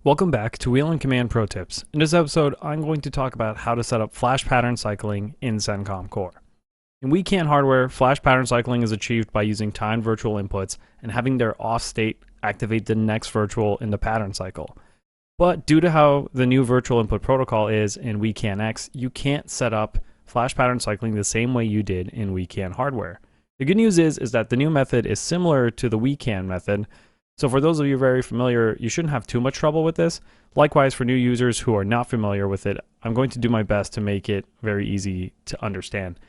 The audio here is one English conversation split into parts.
Welcome back to Wheel and Command Pro Tips. In this episode, I'm going to talk about how to set up flash pattern cycling in CenComm Core. In WeCan hardware, flash pattern cycling is achieved by using timed virtual inputs and having their off state activate the next virtual in the pattern cycle. But due to how the new virtual input protocol is in WeCan-X, you can't set up flash pattern cycling the same way you did in WeCan hardware. The good news is that the new method is similar to the WeCan method. So for those of you very familiar, you shouldn't have too much trouble with this. Likewise, for new users who are not familiar with it, I'm going to do my best to make it very easy to understand.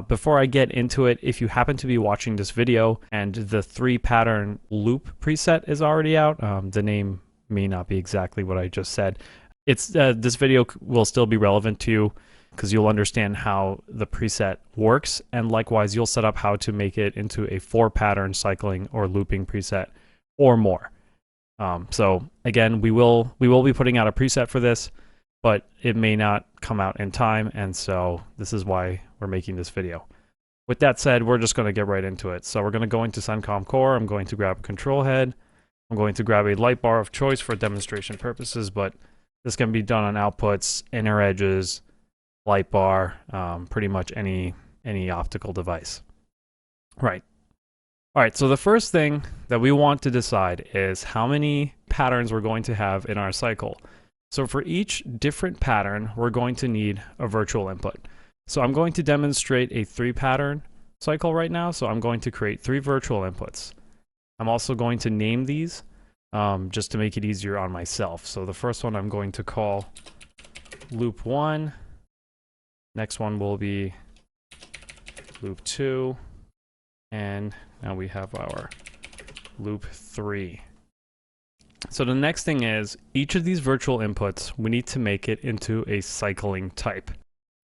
Before I get into it, if you happen to be watching this video and the 3-pattern loop preset is already out, the name may not be exactly what I just said. This video will still be relevant to you because you'll understand how the preset works, and likewise, you'll set up how to make it into a 4-pattern cycling or looping preset or more. So again, we will be putting out a preset for this, but it may not come out in time, and so this is why we're making this video. With that said, we're just going to get right into it. So we're going to go into CenComm Core. I'm going to grab a control head. I'm going to grab a light bar of choice for demonstration purposes, but this can be done on outputs, inner edges, light bar, pretty much any optical device. Right. All right, so the first thing that we want to decide is how many patterns we're going to have in our cycle. So for each different pattern, we're going to need a virtual input. So I'm going to demonstrate a 3-pattern cycle right now. So I'm going to create 3 virtual inputs. I'm also going to name these just to make it easier on myself. So the first one I'm going to call loop 1. Next one will be loop 2. And now we have our loop 3. So the next thing is, each of these virtual inputs, we need to make it into a cycling type.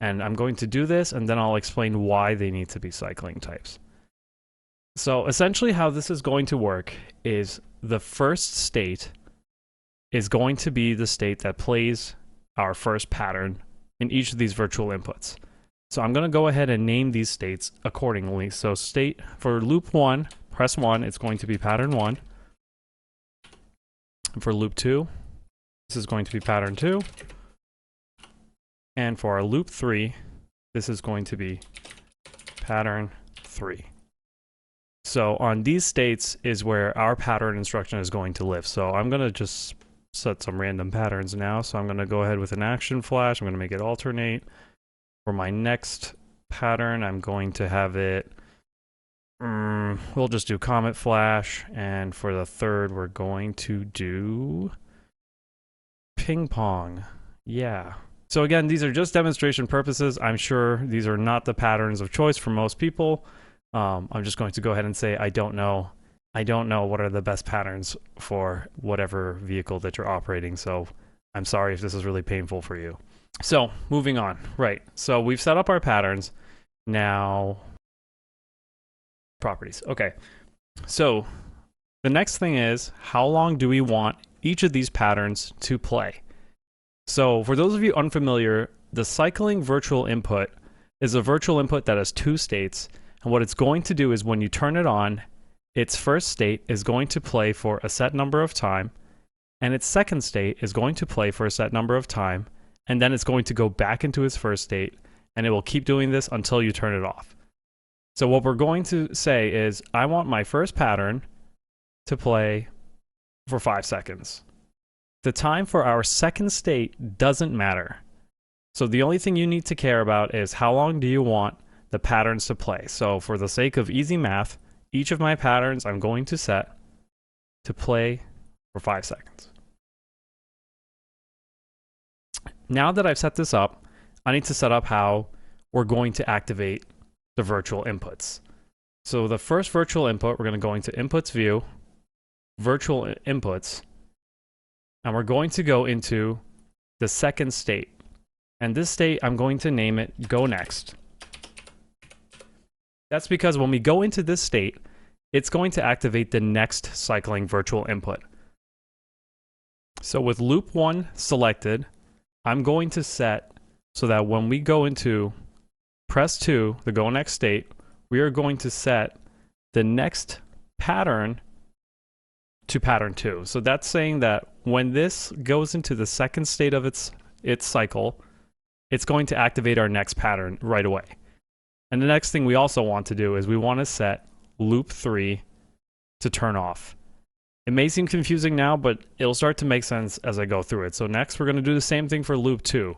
And I'm going to do this, and then I'll explain why they need to be cycling types. So essentially how this is going to work is the first state is going to be the state that plays our first pattern in each of these virtual inputs. So I'm going to go ahead and name these states accordingly. So state for loop 1, press 1, it's going to be pattern 1. And for loop 2, this is going to be pattern 2. And for our loop 3, this is going to be pattern 3. So on these states is where our pattern instruction is going to live. So I'm going to just set some random patterns now. So I'm going to go ahead with an action flash. I'm going to make it alternate. For my next pattern, I'm going to have it, we'll just do Comet Flash, and for the third, we're going to do Ping Pong. Yeah. So again, these are just demonstration purposes. I'm sure these are not the patterns of choice for most people. I'm just going to go ahead and say I don't know what are the best patterns for whatever vehicle that you're operating, so I'm sorry if this is really painful for you. So moving on, right? So we've set up our patterns. Now, properties. Okay. So the next thing is, how long do we want each of these patterns to play? So for those of you unfamiliar, the cycling virtual input is a virtual input that has 2 states. And what it's going to do is when you turn it on, its first state is going to play for a set number of time, and its second state is going to play for a set number of time, and then it's going to go back into its first state, and it will keep doing this until you turn it off. So what we're going to say is, I want my first pattern to play for 5 seconds. The time for our second state doesn't matter. So the only thing you need to care about is how long do you want the patterns to play. So for the sake of easy math, each of my patterns I'm going to set to play for 5 seconds. Now that I've set this up, I need to set up how we're going to activate the virtual inputs. So the first virtual input, we're going to go into Inputs View, Virtual Inputs, and we're going to go into the second state. And this state, I'm going to name it Go Next. That's because when we go into this state, it's going to activate the next cycling virtual input. So with loop 1 selected, I'm going to set so that when we go into press 2, the Go Next state, we are going to set the next pattern to pattern 2. So that's saying that when this goes into the second state of its cycle, it's going to activate our next pattern right away. And the next thing we also want to do is we want to set loop 3 to turn off. It may seem confusing now, but it'll start to make sense as I go through it. So next we're going to do the same thing for loop 2.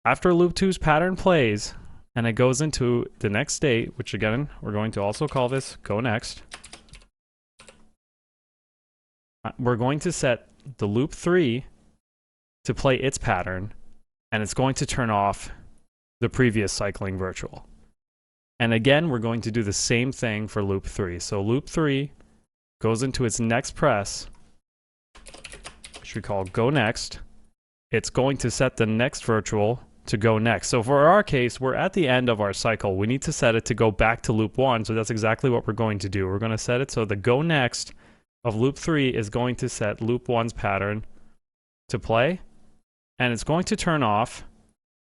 After loop 2's pattern plays and it goes into the next state, which again, we're going to also call this go next. We're going to set the loop 3 to play its pattern, and it's going to turn off the previous cycling virtual. And again, we're going to do the same thing for loop 3. So loop 3 goes into its next press, which we call go next. It's going to set the next virtual to go next. So for our case, we're at the end of our cycle. We need to set it to go back to loop 1. So that's exactly what we're going to do. We're going to set it so the go next of loop 3 is going to set loop 1's pattern to play, and it's going to turn off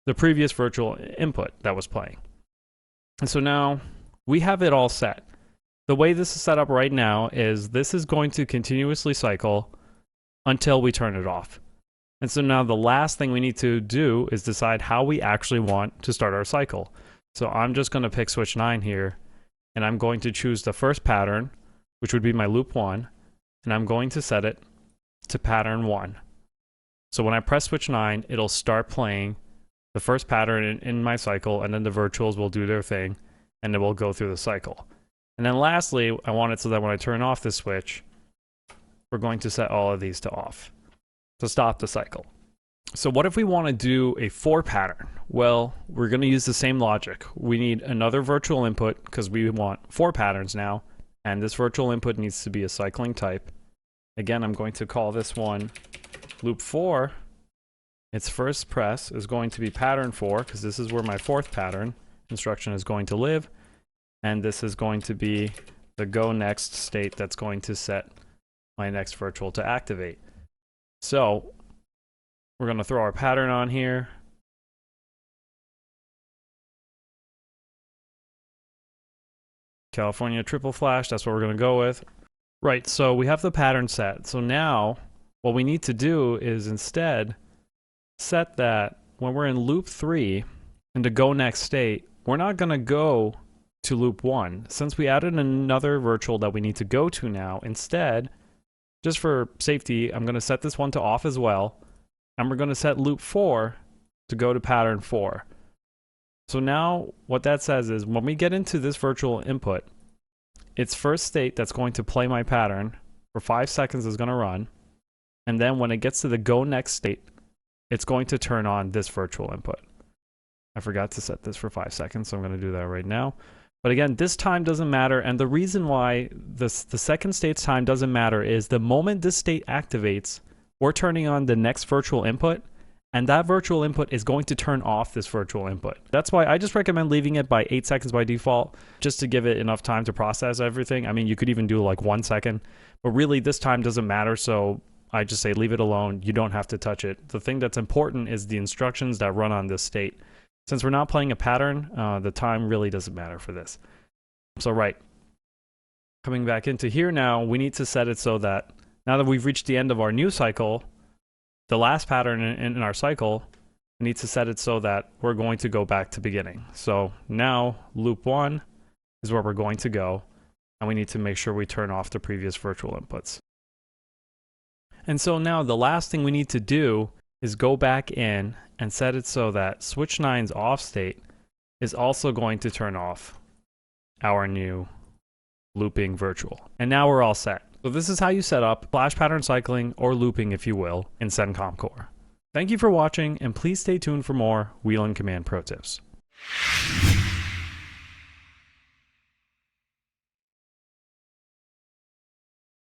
the previous virtual input that was playing. And so now we have it all set. The way this is set up right now is this is going to continuously cycle until we turn it off. And so now the last thing we need to do is decide how we actually want to start our cycle. So I'm just going to pick switch 9 here, and I'm going to choose the first pattern, which would be my loop 1, and I'm going to set it to pattern 1. So when I press switch 9, it'll start playing the first pattern in my cycle, and then the virtuals will do their thing, and it will go through the cycle. And then lastly, I want it so that when I turn off the switch, we're going to set all of these to off to stop the cycle. So what if we want to do a 4 pattern? Well, we're going to use the same logic. We need another virtual input because we want 4 patterns now, and this virtual input needs to be a cycling type. Again, I'm going to call this one loop 4. Its first press is going to be pattern 4 because this is where my 4th pattern instruction is going to live, and this is going to be the go next state that's going to set my next virtual to activate. So we're going to throw our pattern on here. California triple flash, that's what we're going to go with. Right, so we have the pattern set. So now what we need to do is instead set that when we're in loop 3 in the go next state, we're not going to go to loop 1. Since we added another virtual that we need to go to now, instead, just for safety, I'm going to set this one to off as well, and we're going to set loop 4 to go to pattern 4. So now what that says is when we get into this virtual input, its first state that's going to play my pattern for 5 seconds is going to run, and then when it gets to the go next state, it's going to turn on this virtual input. I forgot to set this for 5 seconds, so I'm going to do that right now. But again, this time doesn't matter, and the reason why the second state's time doesn't matter is the moment this state activates, we're turning on the next virtual input, and that virtual input is going to turn off this virtual input. That's why I just recommend leaving it by 8 seconds by default, just to give it enough time to process everything. I mean, you could even do like 1 second, but really this time doesn't matter, so I just say leave it alone. You don't have to touch it. The thing that's important is the instructions that run on this state. Since we're not playing a pattern, the time really doesn't matter for this. So right, coming back into here now, we need to set it so that now that we've reached the end of our new cycle, the last pattern in our cycle, we need to set it so that we're going to go back to beginning. So now loop 1 is where we're going to go, and we need to make sure we turn off the previous virtual inputs. And so now the last thing we need to do is go back in and set it so that switch 9's off state is also going to turn off our new looping virtual. And now we're all set. So this is how you set up flash pattern cycling, or looping if you will, in CenCom Core. Thank you for watching, and please stay tuned for more Wheel and Command Pro Tips.